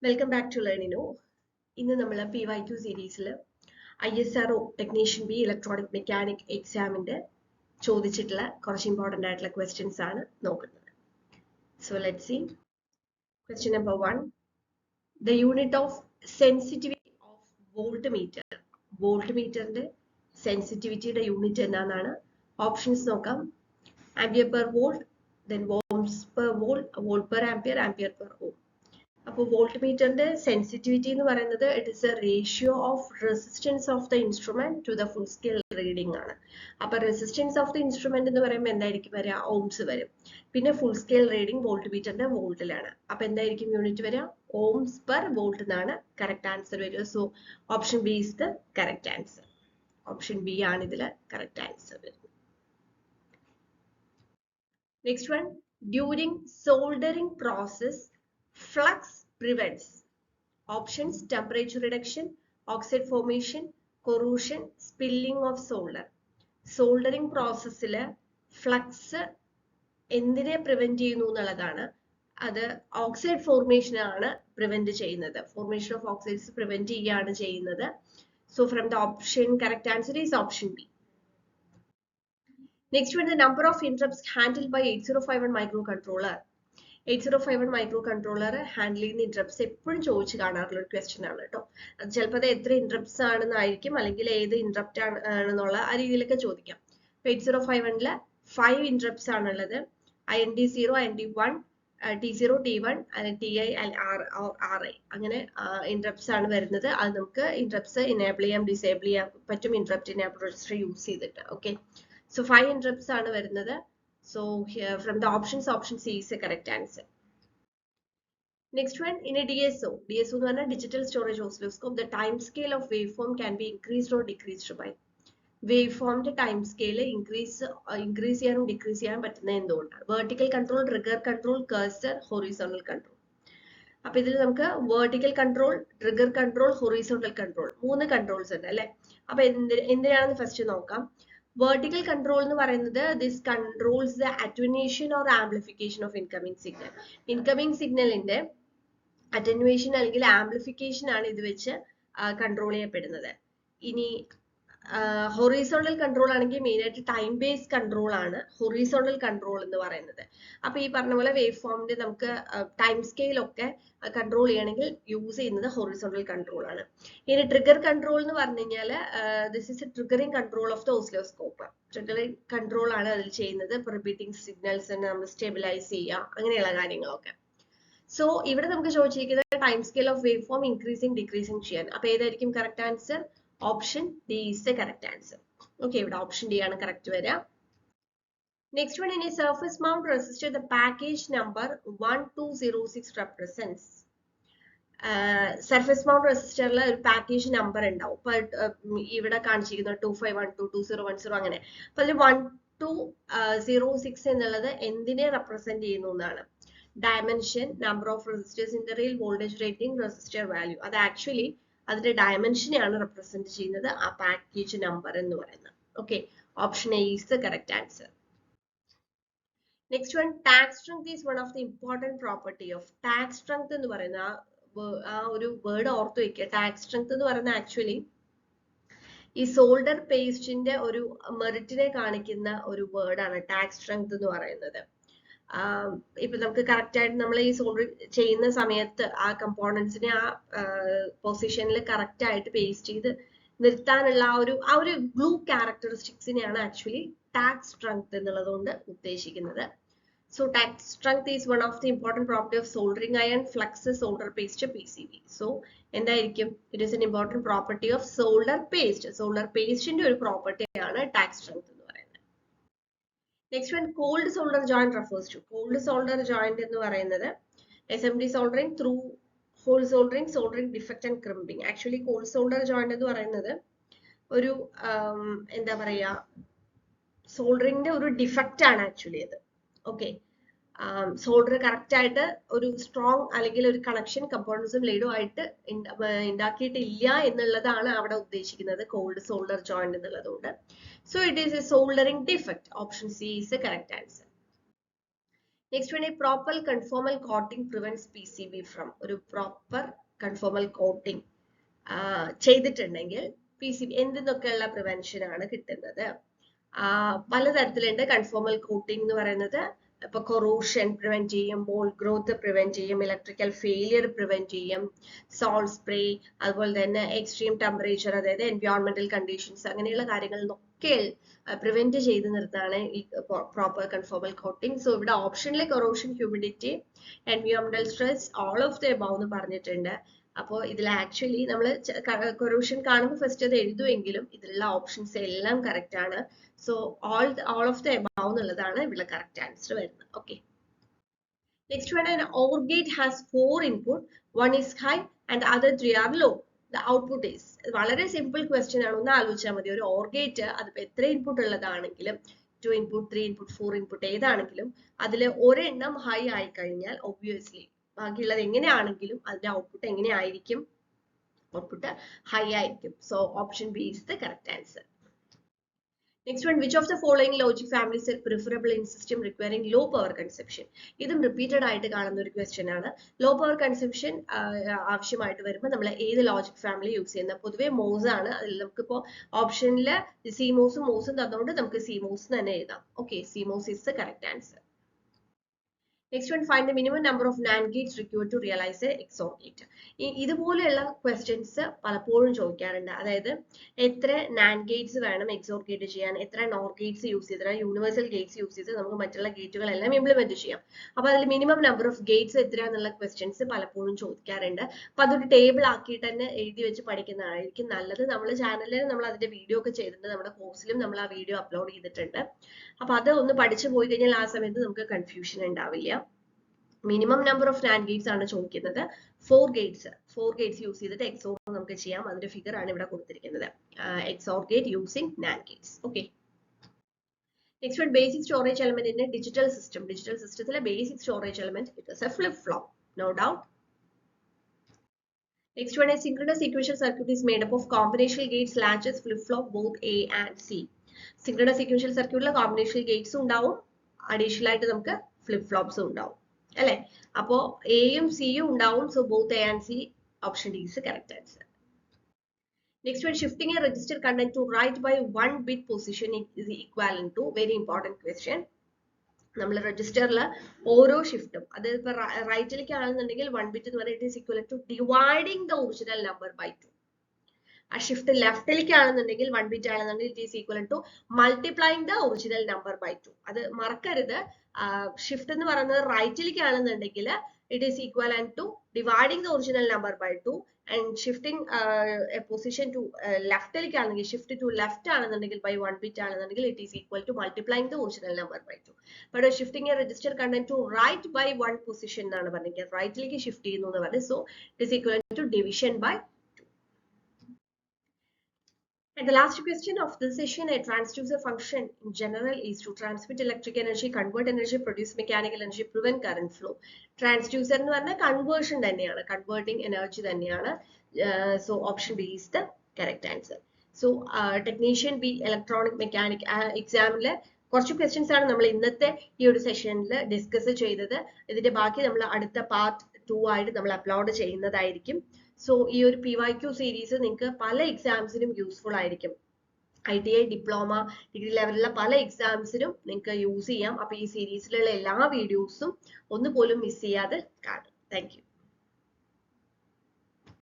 Welcome back to Learnino. ഇന്ന് നമ്മൾ PYQ സീരീസിൽ ISRO technician B electronic mechanic എക്സാമിന്റെ ചോദിച്ചിട്ടുള്ള കുറച്ച് ഇമ്പോർട്ടൻ്റ് ആയിട്ടുള്ള ക്വസ്റ്റ്യൻസ് ആണ് നോക്കുന്നത്. So let's see. Question number 1. The unit of sensitivity of voltmeter. വോൾട്ട് മീറ്ററിന്റെ സെൻസിറ്റിവിറ്റിയുടെ യൂണിറ്റ് എന്താണെന്നാണ്. ഓപ്ഷൻസ് നോക്കാം. Ampere per volt, then ohms per volt, volt per ampere, ampere per ohm. അപ്പോൾ വോൾട്ട് മീറ്ററിന്റെ സെൻസിറ്റിവിറ്റി എന്ന് പറയുന്നത് it is a ratio of resistance of the instrument to the full scale reading ആണ്. അപ്പൊ റെസിസ്റ്റൻസ് ഓഫ് ദ ഇൻസ്ട്രുമെന്റ് എന്ന് പറയുമ്പോൾ എന്തായിരിക്കും വരിക? ഓംസ് വരും. പിന്നെ ഫുൾ സ്കെയിൽ റീഡിംഗ് വോൾട്ട് മീറ്ററിന്റെ വോൾട്ടിലാണ്. അപ്പൊ എന്തായിരിക്കും യൂണിറ്റ് വരിക? ഓംസ് പെർ വോൾട്ട് എന്നാണ് കറക്റ്റ് ആൻസർ വരിക. So option B is the correct answer. Option B ആണ് ഇതിൽ കറക്റ്റ് ആൻസർ വരുന്നത്. Next one. During soldering process flux prevents. Options: temperature reduction, oxide formation, corrosion, spilling of solder. Soldering process flux എന്തിനെ prevent ചെയ്യുന്നു എന്നുള്ളതാണ്. അത് oxide formation ആണ് prevent ചെയ്യുന്നത്. Formation of oxides prevent ചെയ്യുകയാണ് ചെയ്യുന്നത്. So from the option correct answer is option B. Next one. The number of interrupts handled by 8051 microcontroller. 8051 microcontroller handle ചെയ്യുന്ന interrupts എപ്പോഴും ചോദിച്ചു കാണാറുള്ള ഒരു ക്വസ്റ്റ്യൻ ആണ് കേട്ടോ. അത് ചിലപ്പോൾ അത് എത്ര ഇന്ററപ്റ്റ്സ് ആണെന്നായിരിക്കും, അല്ലെങ്കിൽ ഏത് ഇന്ററപ്റ്റ് ആണെന്നുള്ള ആ രീതിയിലൊക്കെ ചോദിക്കാം. 8051 5 ഇന്ററപ്റ്റ്സ് ആണുള്ളത്. INT0, INT1, T0, T1, TI, RI അങ്ങനെ ഇന്ററപ്റ്റ്സ് ആണ് വരുന്നത്. അത് നമുക്ക് ഇന്ററപ്റ്റ്സ് ഇനേബിൾ ചെയ്യാം, ഡിസേബിൾ ചെയ്യാൻ പറ്റും ഇന്ററപ്റ്റ് ഇനേബിൾ രജിസ്റ്റർ യൂസ് ചെയ്തിട്ട്. ഓക്കെ, സോ 5 ഇന്ററപ്റ്റ്സ് ആണ് വരുന്നത്. So here from the options, option C is the correct answer. Next one. In a DSO is a digital storage oscilloscope, the time scale of waveform can be increased or decreased by. Waveform time scale increase or decrease vertical control, trigger control, cursor, horizontal control. അപ്പോൾ ഇതിൽ നമുക്ക് vertical control, trigger control, horizontal control 3 controls ഉണ്ട് അല്ലേ. അപ്പോൾ എന്തിനാണെന്ന് first നോക്കാം. Vertical control എന്ന് പറയുന്നത് this controls the attenuation or amplification of incoming signal. Incoming signalന്റെ attenuation അല്ലെങ്കിൽ amplification ആണ് ഇത് വെച്ച് കൺട്രോൾ ചെയ്യപ്പെടുന്നത്. ഇനി ഹൊറിസോണ്ടൽ കൺട്രോൾ ആണെങ്കിൽ മെയിൻ ആയിട്ട് ടൈം ബേസ്ഡ് കൺട്രോൾ ആണ് ഹൊറിസോണ്ടൽ കൺട്രോൾ എന്ന് പറയുന്നത്. അപ്പൊ ഈ പറഞ്ഞ പോലെ വേവ് ഫോമിന്റെ നമുക്ക് ടൈം സ്കെയിൽ ഒക്കെ കൺട്രോൾ ചെയ്യണമെങ്കിൽ യൂസ് ചെയ്യുന്നത് ഹൊറിസോണ്ടൽ കൺട്രോൾ ആണ്. ഇനി ട്രിഗർ കൺട്രോൾ എന്ന് പറഞ്ഞു കഴിഞ്ഞാൽ this is A triggering control of the oscilloscope. Triggering control ആണ് അതിൽ ചെയ്യുന്നത്. റിപ്പീറ്റിംഗ് സിഗ്നൽസ് നമ്മൾ സ്റ്റെബിലൈസ് ചെയ്യുക, അങ്ങനെയുള്ള കാര്യങ്ങളൊക്കെ. സോ ഇവിടെ നമുക്ക് ചോദിച്ചിരിക്കുന്നത് time scale of wave form increasing decreasing ചെയ്യാൻ. അപ്പൊ ഏതായിരിക്കും correct answer? Option D is the correct answer. Okay, ഇവിടെ option D ആണ് correct വരിക. Next one. In a surface mount resistor, the package number 1206 represents. Surface mount റെസിസ്റ്ററിൽ ഒരു package number ഉണ്ടാവും. ഇപ്പൊ ഇവിടെ കാണിച്ചിരിക്കുന്നത് 2512, 2010 അങ്ങനെ. അപ്പൊ അതിൽ 1206 എന്നുള്ളത് എന്തിനെ റെപ്രസെന്റ് ചെയ്യുന്നു എന്നാണ്. Dimension, number of resistors in the rail, voltage rating, resistor value. അത് ആക്ച്വലി അതിന്റെ ഡയമെൻഷനെയാണ് റെപ്രസെന്റ് ചെയ്യുന്നത് ആ പാക്കേജ് നമ്പർ എന്ന് പറയുന്നത്. Okay, option A is the correct answer. Next one. Tag strength is one of the important property of. Tag strength എന്ന് പറയുന്ന ആ ഒരു വേർഡ് ഓർത്ത് വെക്കുക. ടാഗ് സ്ട്രെങ്ത് എന്ന് പറയുന്ന ആക്ച്വലി ഈ സോൾഡർ പേസ്റ്റിന്റെ ഒരു മെറിറ്റിനെ കാണിക്കുന്ന ഒരു വേർഡാണ് ടാഗ് സ്ട്രെങ്ത് എന്ന് പറയുന്നത്. ഇപ്പൊ നമുക്ക് കറക്റ്റ് ആയിട്ട് നമ്മൾ ഈ സോൾഡർ ചെയ്യുന്ന സമയത്ത് ആ കമ്പോണൻസിനെ ആ പൊസിഷനിൽ കറക്റ്റ് ആയിട്ട് പേസ്റ്റ് ചെയ്ത് നിർത്താനുള്ള ആ ഒരു ഗ്ലൂ ക്യാരക്ടറിസ്റ്റിക്സിനെയാണ് ആക്ച്വലി ടാഗ് സ്ട്രെങ്ത് എന്നുള്ളത് കൊണ്ട് ഉദ്ദേശിക്കുന്നത്. So tack strength is one of the important property of soldering iron, flux, solder paste, PCB. So എന്തായിരിക്കും? It is an important property of solder paste. Solder പേസ്റ്റിന്റെ ഒരു പ്രോപ്പർട്ടിയാണ് tack strength. Next one. Cold solder joint refers to. Cold solder joint എന്ന് പറയുന്നത് SMD soldering, through hole soldering, soldering defect and crimping. Actually cold solder joint എന്ന് പറയുന്നത് ഒരു എന്താ പറയാ സോൾഡറിംഗിന്റെ ഒരു ഡിഫക്റ്റ് ആണ് ആക്ച്വലി അത്. ഓക്കെ, സോൾഡർ കറക്റ്റ് ആയിട്ട് ഒരു സ്ട്രോങ് അല്ലെങ്കിൽ ഒരു കണക്ഷൻ കമ്പോണൻസും ലേഡും ആയിട്ട് ഉണ്ടാക്കിയിട്ടില്ല എന്നുള്ളതാണ് അവിടെ ഉദ്ദേശിക്കുന്നത് കോൾഡ് സോൾഡർ ജോയിന്റ് എന്നുള്ളതുകൊണ്ട്. So it is a soldering defect. Option C is the correct answer. Next one, proper conformal coating prevents PCB from. ഒരു പ്രോപ്പർ കൺഫോമൽ കോട്ടിംഗ് ചെയ്തിട്ടുണ്ടെങ്കിൽ PCB എന്തിനൊക്കെയുള്ള പ്രിവെൻഷൻ ആണ് കിട്ടുന്നത്? പലതരത്തിലുണ്ട്. കൺഫോമൽ കോട്ടിംഗ് എന്ന് പറയുന്നത് ഇപ്പൊ കൊറോഷൻ പ്രിവെന്റ് ചെയ്യും, mould growth prevent ചെയ്യും, electrical failure prevent ചെയ്യും, സോൾ സ്പ്രേ, അതുപോലെ തന്നെ എക്സ്ട്രീം ടെമ്പറേച്ചർ, അതായത് എൻവയോൺമെന്റൽ കണ്ടീഷൻസ്, അങ്ങനെയുള്ള കാര്യങ്ങളിലൊക്കെ പ്രിവെന്റ് ചെയ്ത് നിർത്താണ് ഈ പ്രോപ്പർ കൺഫോമൽ കോട്ടിംഗ്. സോ ഇവിടെ ഓപ്ഷനിലെ കൊറോഷൻ, ഹ്യൂമിഡിറ്റി, എൻവയോൺമെന്റൽ stress, all of the above എന്ന് പറഞ്ഞിട്ടുണ്ട്. അപ്പോൾ ഇതിൽ ആക്ച്വലി നമ്മൾ കൊറോഷൻ കാണുമ്പോൾ ഫസ്റ്റ് അത് എഴുതുമെങ്കിലും ഇതിലുള്ള ഓപ്ഷൻസ് എല്ലാം കറക്റ്റ് ആണ്. So all of the above എന്നുള്ളതാണ് ഇവിടെ കറക്റ്റ് ആൻസർ വരുന്നത്. Okay, next one, an OR gate has 4 input, one is high and the other 3 are low. The output is. വളരെ സിമ്പിൾ ക്വസ്റ്റ്യൻ ആണ്, ഒന്ന് ആലോചിച്ചാൽ മതി. ഒരു OR gate അതിപ്പോ എത്ര ഇൻപുട്ട് ഉള്ളതാണെങ്കിലും 2 input 3 input 4 input ഏതാണെങ്കിലും അതിൽ ഒരെണ്ണം ഹൈ ആയി കഴിഞ്ഞാൽ ഒബ്വിയസ്ലി ബാക്കിയുള്ളത് എങ്ങനെയാണെങ്കിലും അതിന്റെ ഔട്ട്പുട്ട് എങ്ങനെയായിരിക്കും? ഔട്ട്പുട്ട് ഹൈ ആയിരിക്കും. So option B is the correct answer. Next one, which of the following logic families are preferable in system requiring low power consumption? ഇതും റിപ്പീറ്റഡ് ആയിട്ട് കാണുന്ന ഒരു ക്വസ്റ്റ്യൻ ആണ്. ലോ പവർ കൺസംഷൻ ആവശ്യമായിട്ട് വരുമ്പോൾ നമ്മൾ ഏത് ലോജിക് ഫാമിലി യൂസ് ചെയ്യുന്നത്? പൊതുവെ മോസ് ആണ്. അതിൽ നമുക്കിപ്പോ ഓപ്ഷനിൽ സിമോസും മോസും തന്നുകൊണ്ട് നമുക്ക് സിമോസ് തന്നെ എഴുതാം. Okay, CMOS is the correct answer. Next one, find the minimum number of NAND gates required to realize a XOR gate. ഇതുപോലെയുള്ള ക്വസ്റ്റ്യൻസ് പലപ്പോഴും ചോദിക്കാറുണ്ട്. അതായത് എത്ര NAND ഗേറ്റ്സ് വേണം XOR ഗേറ്റ് ചെയ്യാൻ, എത്ര NOR ഗേറ്റ്സ് യൂസ് ചെയ്ത്, യൂണിവേഴ്സൽ ഗേറ്റ്സ് യൂസ് ചെയ്ത് നമുക്ക് മറ്റുള്ള ഗേറ്റുകളെല്ലാം ഇംപ്ലിമെന്റ് ചെയ്യാം. അപ്പൊ അതിൽ മിനിമം നമ്പർ ഓഫ് ഗേറ്റ്സ് എത്രയാന്നുള്ള ക്വസ്റ്റ്യൻസ് പലപ്പോഴും ചോദിക്കാറുണ്ട്. അപ്പൊ അതൊരു ടേബിൾ ആക്കിയിട്ട് തന്നെ എഴുതി വെച്ച് പഠിക്കുന്നതായിരിക്കും നല്ലത്. നമ്മുടെ ചാനലിൽ നമ്മൾ അതിന്റെ വീഡിയോ ഒക്കെ ചെയ്തിട്ടുണ്ട്, നമ്മുടെ കോഴ്സിലും നമ്മൾ ആ വീഡിയോ അപ്ലോഡ് ചെയ്തിട്ടുണ്ട്. അപ്പൊ അത് ഒന്ന് പഠിച്ചു പോയി കഴിഞ്ഞാൽ ആ സമയത്ത് നമുക്ക് കൺഫ്യൂഷൻ ഉണ്ടാവില്ല. Minimum number of NAND Gates ആണ് ചോദിക്കുന്നത്. 4 ഗേറ്റ്സ് യൂസ് ചെയ്തിട്ട് XOR നമുക്ക് ചെയ്യാം. അതിന്റെ ഫിഗർ ആണ് ഇവിടെ കൊടുത്തിരിക്കുന്നത്. XOR gate using NAND gates. Okay, next one, basic storage element in digital system. Digital സിസ്റ്റത്തിലെ basic storage element it is a flip flop, no doubt. Next one, a synchronous sequential circuit is made up of combinational gates, latches, flip-flop, both A and C. Synchronous sequential circuit ലെ combinational gates ഉണ്ടാവും, additional ആയിട്ട് നമുക്ക് flip flops ഉണ്ടാവും, അല്ലേ? അപ്പോ എയും സിയും ഉണ്ടാവും. So both A and C, option D is the correct answer. Next one, shifting a register content to right by 1 bit position is equivalent to, very important question. നമ്മൾ രജിസ്റ്ററിൽ ഓരോ ഷിഫ്റ്റും, അതായത് ഇപ്പൊ റൈറ്റിലേക്ക് ആണെന്നുണ്ടെങ്കിൽ 1 bit എന്ന് പറയുന്നത് is equivalent to dividing the original number by 2. ആ ഷിഫ്റ്റ് ലെഫ്റ്റിലേക്ക് ആണെന്നുണ്ടെങ്കിൽ 1 bit ആണെന്നുണ്ടെങ്കിൽ it is equal to multiplying the original number by 2. അത് മറക്കരുത്. ഷിഫ്റ്റ് എന്ന് പറയുന്നത് റൈറ്റിലേക്ക് ആണെന്നുണ്ടെങ്കിൽ it is equal to dividing the original number by 2, and shifting position to ലെഫ്റ്റിലേക്ക് ആണെങ്കിൽ, ഷിഫ്റ്റ് ടു ലെഫ്റ്റ് ആണെന്നുണ്ടെങ്കിൽ ബൈ 1 bit ആണെന്നുണ്ടെങ്കിൽ it is equal to multiplying the original number by 2. But shifting a register content to right by 1 position എന്നാണ് പറഞ്ഞിരിക്കുന്നത്. റൈറ്റിലേക്ക് shift ചെയ്യുന്നു എന്ന് പറഞ്ഞത്. So it is equal to division by. And the last question of this session, a transducer function in general is to transmit electric energy, convert energy, produce mechanical energy, prevent current flow. Transducer എന്ന് പറഞ്ഞാൽ conversion തന്നെയാണ്, converting energy തന്നെയാണ്. So option B is the correct answer. So technician B, electronic mechanic example കുറച്ച് questions ആണ് നമ്മൾ ഇന്നത്തെ ഈ ഒരു സെഷനിൽ ഡിസ്കസ് ചെയ്തത്. ഇതിന്റെ ബാക്കി നമ്മൾ അടുത്ത പാർട്ട് 2 ആയിട്ട് നമ്മൾ അപ്ലോഡ് ചെയ്യുന്നതായിരിക്കും. സോ ഈ ഒരു PYQ സീരീസ് നിങ്ങൾക്ക് പല എക്സാംസിനും യൂസ്ഫുൾ ആയിരിക്കും. ITI, ഡിപ്ലോമ, ഡിഗ്രി ലെവലിലുള്ള പല എക്സാംസിനും നിങ്ങൾക്ക് യൂസ് ചെയ്യാം. അപ്പൊ ഈ സീരീസിലുള്ള എല്ലാ വീഡിയോസും ഒന്നുപോലും മിസ് ചെയ്യാതെ കാണും. Thank you.